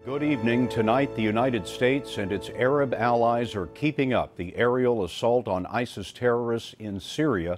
Good evening. Tonight, the United States and its Arab allies are keeping up the aerial assault on ISIS terrorists in Syria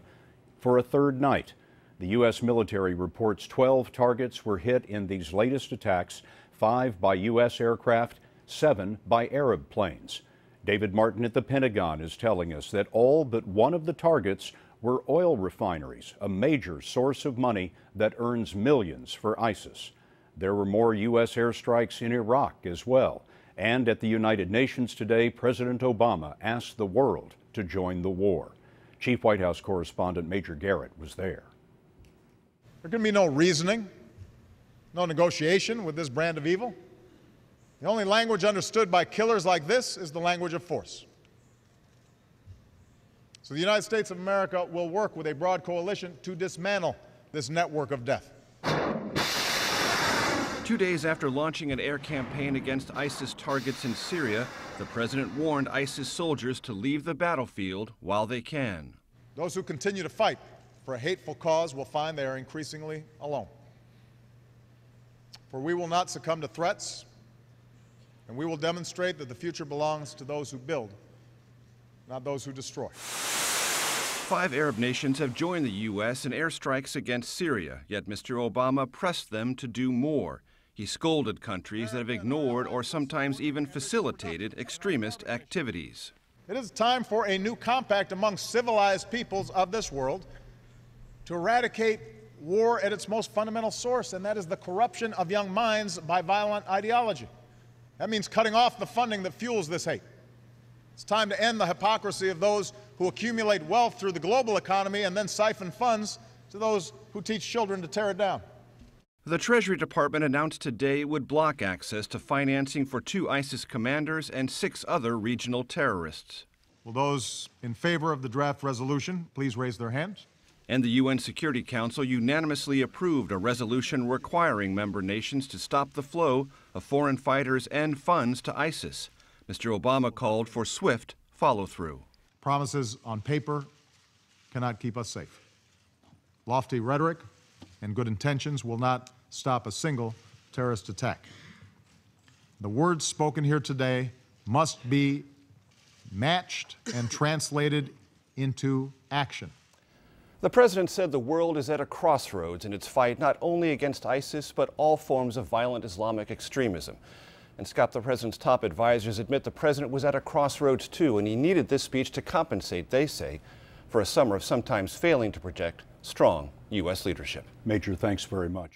for a third night. The U.S. military reports 12 targets were hit in these latest attacks, 5 by U.S. aircraft, 7 by Arab planes. David Martin at the Pentagon is telling us that all but one of the targets were oil refineries, a major source of money that earns millions for ISIS. There were more U.S. airstrikes in Iraq as well. And at the United Nations today, President Obama asked the world to join the war. Chief White House correspondent Major Garrett was there. There can be no reasoning, no negotiation with this brand of evil. The only language understood by killers like this is the language of force. So the United States of America will work with a broad coalition to dismantle this network of death. 2 days after launching an air campaign against ISIS targets in Syria, the president warned ISIS soldiers to leave the battlefield while they can. Those who continue to fight for a hateful cause will find they are increasingly alone. For we will not succumb to threats, and we will demonstrate that the future belongs to those who build, not those who destroy. 5 Arab nations have joined the U.S. in airstrikes against Syria, yet Mr. Obama pressed them to do more. He scolded countries that have ignored or sometimes even facilitated extremist activities. It is time for a new compact among civilized peoples of this world to eradicate war at its most fundamental source, and that is the corruption of young minds by violent ideology. That means cutting off the funding that fuels this hate. It's time to end the hypocrisy of those who accumulate wealth through the global economy and then siphon funds to those who teach children to tear it down. The Treasury Department announced today it would block access to financing for 2 ISIS commanders and 6 other regional terrorists. Will those in favor of the draft resolution please raise their hands? And the UN Security Council unanimously approved a resolution requiring member nations to stop the flow of foreign fighters and funds to ISIS. Mr. Obama called for swift follow-through. Promises on paper cannot keep us safe. Lofty rhetoric and good intentions will not stop a single terrorist attack. The words spoken here today must be matched and translated into action. The president said the world is at a crossroads in its fight not only against ISIS, but all forms of violent Islamic extremism. And Scott, the president's top advisors admit the president was at a crossroads too, and he needed this speech to compensate, they say, for a summer of sometimes failing to project strong U.S. leadership. Major, thanks very much.